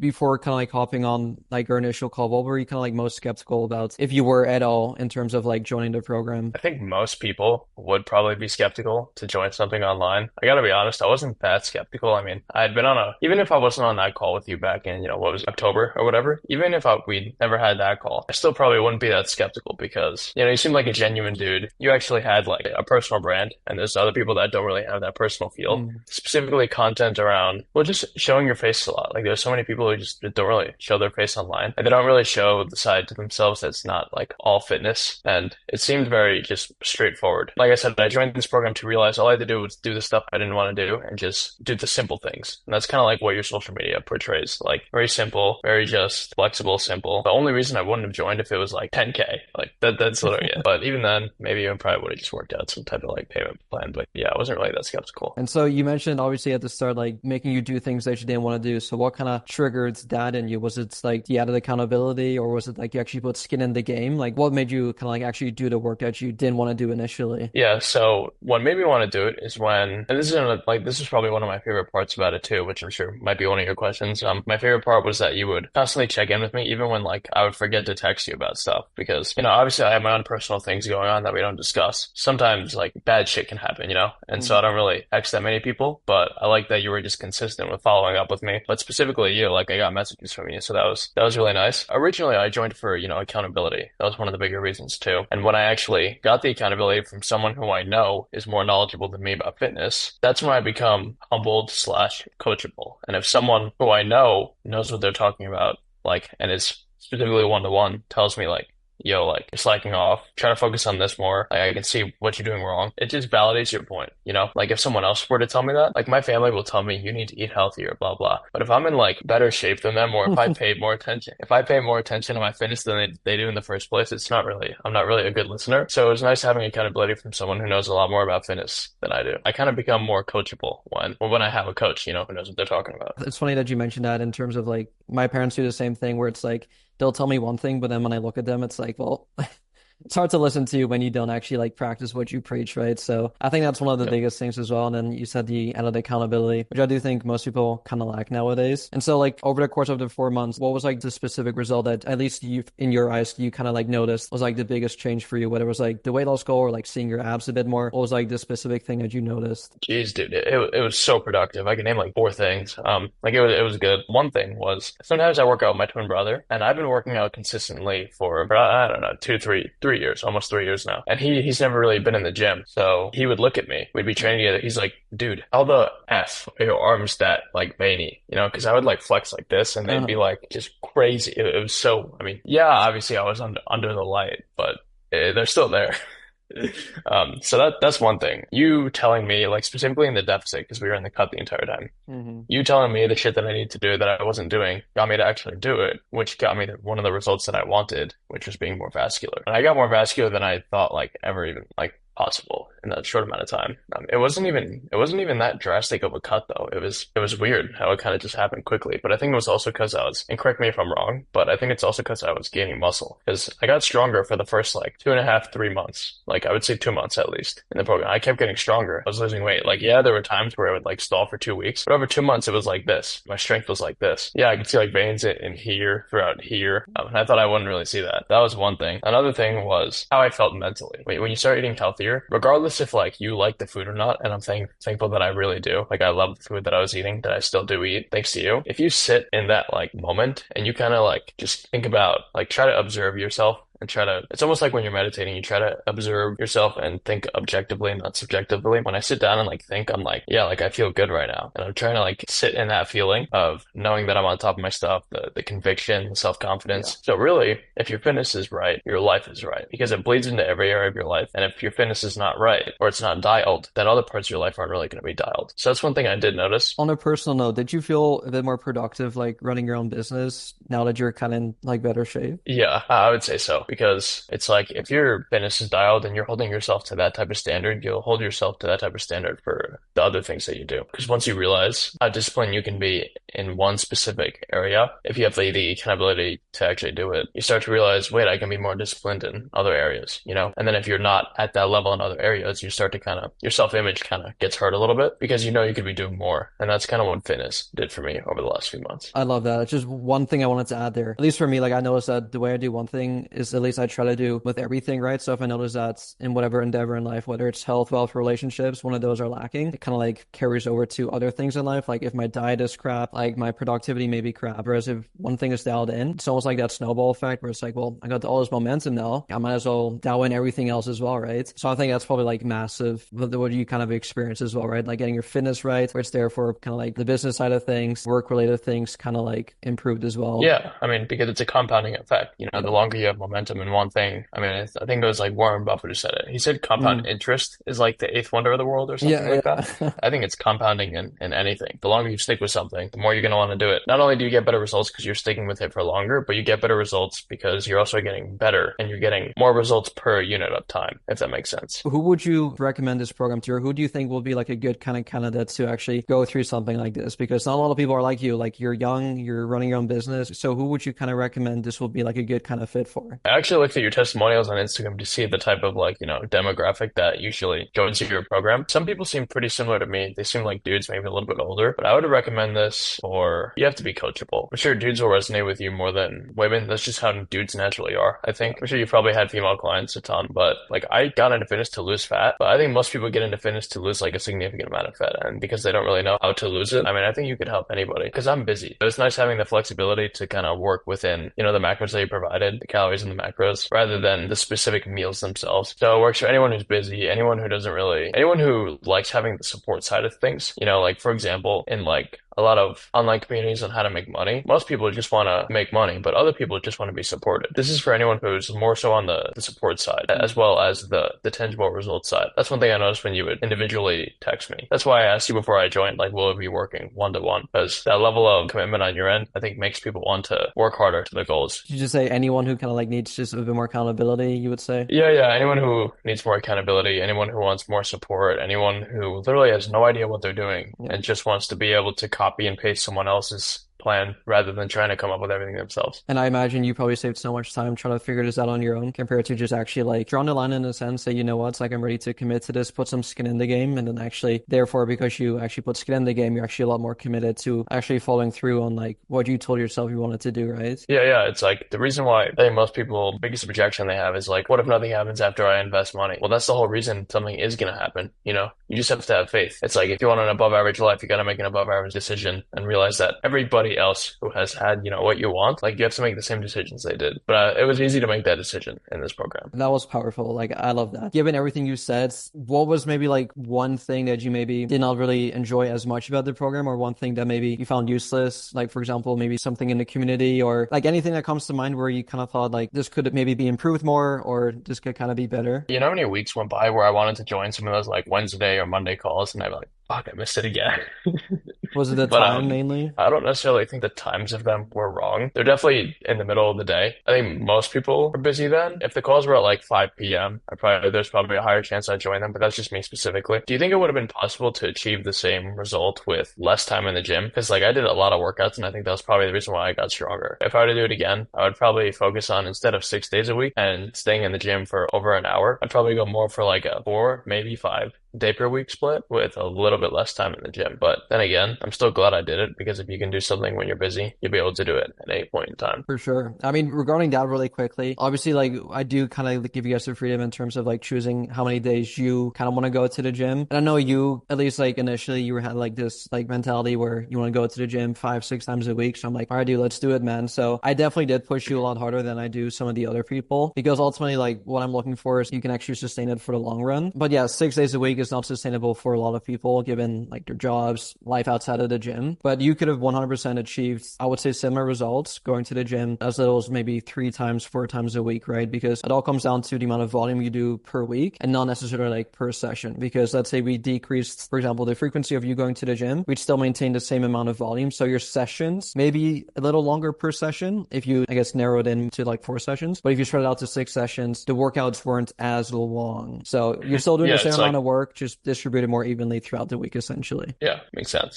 before kind of like hopping on like our initial call, what were you kind of like most skeptical about, if you were at all, in terms of like joining the program? I think most people would probably be skeptical to join something online. I gotta be honest, I wasn't that skeptical. I mean, I had been on even if I wasn't on that call with you back in, what was it, October or whatever, even if we never had that call, I still probably wouldn't be that skeptical because, you seem like a genuine dude. You actually had like a personal brand, and there's other people that don't really have that personal feel. Mm. Specifically content around, well, just showing your face a lot. Like there's so many people who just don't really show their face online. And they don't really show the side to themselves that's not like all fitness. And it seemed very just straightforward. Like I said, I joined this program to realize all I had to do was do the stuff I didn't want to do and just do the simple things. And that's kind of like what your social media portrays. Like very simple, very just flexible, simple. The only reason I wouldn't have joined if it was like 10K, like that's literally it. But even then, maybe I probably would have just worked out some type of like payment plan. But yeah, I wasn't really that skeptical. And so you mentioned obviously at the start, like making you do things that you didn't want to do. So what kind of triggered that in you? Was it like the added accountability, or was it like you actually put skin in the game? Like what made you kind of like actually do the work that you didn't want to do initially? Yeah, so what made me want to do it is when, and this is probably one of my favorite parts about it too, which I'm sure might be one of your questions. My favorite part was that you would constantly check in with me, even when like I would forget to text you about stuff, because, obviously I have my own personal things going on that we don't discuss. Sometimes like bad shit can happen, and so I don't really text that many people, but I like that you were just consistent with following up with me. But specifically you, like I got messages from you, so that was really nice. Originally I joined for, accountability. That was one of the bigger reasons too. And when I actually got the accountability from someone who I know is more knowledgeable than me about fitness, that's when I become humbled slash coachable. And if someone who I know knows what they're talking about, like, and is specifically one to one, tells me like, yo, like you're slacking off, try to focus on this more. Like I can see what you're doing wrong. It just validates your point. Like if someone else were to tell me that, like my family will tell me you need to eat healthier, blah blah. But if I'm in like better shape than them, or if I pay more attention to my fitness than they do in the first place, I'm not really a good listener. So it was nice having accountability from someone who knows a lot more about fitness than I do. I kind of become more coachable when I have a coach, who knows what they're talking about. It's funny that you mentioned that, in terms of like my parents do the same thing, where it's like they'll tell me one thing, but then when I look at them, it's like, well, it's hard to listen to when you don't actually like practice what you preach, right? So I think that's one of the Yep. biggest things as well. And then you said the added accountability, which I do think most people kind of lack nowadays. And so like over the course of the 4 months, what was like the specific result that at least you, in your eyes, you kind of like noticed was like the biggest change for you? Whether it was like the weight loss goal or like seeing your abs a bit more, what was like the specific thing that you noticed? Jeez, dude, it was so productive. I could name like four things. Like it was good. One thing was sometimes I work out with my twin brother, and I've been working out consistently for I don't know, 3 years, almost 3 years now. And he's never really been in the gym, so he would look at me. We'd be training together. He's like, dude, how the f are your arms that like veiny? Because I would like flex like this, and they'd be Uh, like just crazy. It was so. I mean, yeah, obviously I was under the light, but they're still there. So that's one thing. You telling me, like specifically in the deficit, because we were in the cut the entire time. mhm. You telling me the shit that I need to do that I wasn't doing got me to actually do it, which got me to one of the results that I wanted, which was being more vascular. And I got more vascular than I thought like ever even like possible in that short amount of time. It wasn't even that drastic of a cut though. It was weird how it kind of just happened quickly. But I think it was also because and correct me if I'm wrong, but I think it's also because I was gaining muscle, because I got stronger for the first like 2.5, 3 months. Like I would say 2 months at least in the program. I kept getting stronger. I was losing weight. Like yeah, there were times where I would like stall for 2 weeks, but over 2 months it was like this. My strength was like this. Yeah, I could see like veins in here, throughout here. And I thought I wouldn't really see that. That was one thing. Another thing was how I felt mentally. Wait, when you start eating healthier, regardless if like you like the food or not, and I'm thankful that I really do. Like I love the food that I was eating, that I still do eat, thanks to you. If you sit in that like moment and you kind of like just think about, like try to observe yourself and it's almost like when you're meditating, you try to observe yourself and think objectively, not subjectively. When I sit down and like think, I'm like, yeah, like I feel good right now. And I'm trying to like sit in that feeling of knowing that I'm on top of my stuff, the conviction, the Yeah. self-confidence. So really, if your fitness is right, your life is right, because it bleeds into every area of your life. And if your fitness is not right, or it's not dialed, then other parts of your life aren't really going to be dialed. So that's one thing I did notice. On a personal note, did you feel a bit more productive like running your own business now that you're kind of in like better shape? Yeah, I would say so. because it's like if your fitness is dialed and you're holding yourself to that type of standard, you'll hold yourself to that type of standard for the other things that you do. Because once you realize how disciplined you can be in one specific area, if you have the kind of ability to actually do it, you start to realize, wait, I can be more disciplined in other areas, you know? And then if you're not at that level in other areas, you start to kind of, your self-image kind of gets hurt a little bit because you know you could be doing more. And that's kind of what fitness did for me over the last few months. I love that. It's just one thing I wanted to add there. At least for me, like I noticed that the way I do one thing is at least I try to do with everything, right? So if I notice that in whatever endeavor in life, whether it's health, wealth, relationships, one of those are lacking, it kind of like carries over to other things in life. Like if my diet is crap, like my productivity may be crap. Whereas if one thing is dialed in, it's almost like that snowball effect where it's like, well, I got all this momentum now. I might as well dial in everything else as well, right? So I think that's probably like massive, what you kind of experience as well, right? Like getting your fitness right, where it's there for kind of like the business side of things, work related things kind of like improved as well. Yeah, I mean, because it's a compounding effect. You know, the longer you have momentum in one thing, I mean, I think it was like Warren Buffett who said it. He said compound interest is like the eighth wonder of the world or something like that. I think it's compounding in anything. The longer you stick with something, the more you're going to want to do it. Not only do you get better results because you're sticking with it for longer, but you get better results because you're also getting better and you're getting more results per unit of time, if that makes sense. Who would you recommend this program to, or who do you think will be like a good kind of candidate to actually go through something like this? Because not a lot of people are like you, like you're young, you're running your own business. So who would you kind of recommend this will be like a good kind of fit for? I actually looked at your testimonials on Instagram to see the type of like, you know, demographic that usually go into your program. Some people seem pretty similar to me. They seem like dudes, maybe a little bit older, but I would recommend this for, you have to be coachable. I'm sure dudes will resonate with you more than women. That's just how dudes naturally are, I think. I'm sure you've probably had female clients a ton, but like I got into fitness to lose fat, but I think most people get into fitness to lose like a significant amount of fat. And because they don't really know how to lose it, I mean, I think you could help anybody because I'm busy. But it's nice having the flexibility to kind of work within, you know, the macros that you provided, the calories and the macros, rather than the specific meals themselves. So it works for anyone who's busy, anyone who doesn't really, anyone who likes having the support side of things. You know, like for example, in like a lot of online communities on how to make money. Most people just want to make money, but other people just want to be supported. This is for anyone who's more so on the support side as well as the tangible results side. That's one thing I noticed when you would individually text me. That's why I asked you before I joined, like, will it be working one-to-one? Because that level of commitment on your end, I think makes people want to work harder to their goals. Did you just say anyone who kind of like needs just a bit more accountability, you would say? Yeah. Anyone who needs more accountability, anyone who wants more support, anyone who literally has no idea what they're doing and just wants to be able to copy and paste someone else's plan rather than trying to come up with everything themselves. And I imagine you probably saved so much time trying to figure this out on your own compared to just actually like drawing the line in a sense, say, you know what, it's like I'm ready to commit to this, put some skin in the game, and then actually, therefore, because you actually put skin in the game, you're actually a lot more committed to actually following through on like what you told yourself you wanted to do, right? Yeah. It's like the reason why I think most people, the biggest objection they have is like, what if nothing happens after I invest money? Well, that's the whole reason something is going to happen. You know, you just have to have faith. It's like if you want an above average life, you got to make an above average decision and realize that everybody else who has had, you know, what you want, like you have to make the same decisions they did. But it was easy to make that decision in this program. That was powerful. Like, I love that. Given everything you said, what was maybe like one thing that you maybe did not really enjoy as much about the program, or one thing that maybe you found useless? Like, for example, maybe something in the community, or like anything that comes to mind where you kind of thought like this could maybe be improved more, or this could kind of be better? You know how many weeks went by where I wanted to join some of those like Wednesday or Monday calls and I'd be like, fuck, I missed it again. Was it the But time mainly? I don't necessarily think the times of them were wrong. They're definitely in the middle of the day. I think most people are busy then. If the calls were at like 5 p.m., there's probably a higher chance I'd join them, but that's just me specifically. Do you think it would have been possible to achieve the same result with less time in the gym? Because like I did a lot of workouts and I think that was probably the reason why I got stronger. If I were to do it again, I would probably focus on, instead of 6 days a week and staying in the gym for over an hour, I'd probably go more for like a 4, maybe 5 day per week split with a little bit less time in the gym. But then again, I'm still glad I did it because if you can do something when you're busy, you'll be able to do it at any point in time. For sure. I mean, regarding that really quickly, obviously, like I do kind of give you guys the freedom in terms of like choosing how many days you kind of want to go to the gym. And I know you, at least like initially, you had like this like mentality where you want to go to the gym 5-6 times a week. So I'm like, all right, dude, let's do it, man. So I definitely did push you a lot harder than I do some of the other people, because ultimately, like what I'm looking for is you can actually sustain it for the long run. But yeah, 6 days a week is not sustainable for a lot of people given like their jobs, life outside of the gym. But you could have 100% achieved, I would say, similar results going to the gym as little as maybe 3 times, 4 times a week, right? Because it all comes down to the amount of volume you do per week and not necessarily like per session. Because let's say we decreased, for example, the frequency of you going to the gym, we'd still maintain the same amount of volume. So your sessions may be a little longer per session if you, I guess, narrow it in to like 4 sessions. But if you spread it out to 6 sessions, the workouts weren't as long. So you're still doing Yeah, the same it's amount like, of work, just distributed more evenly throughout the week, essentially. yeah, makes sense.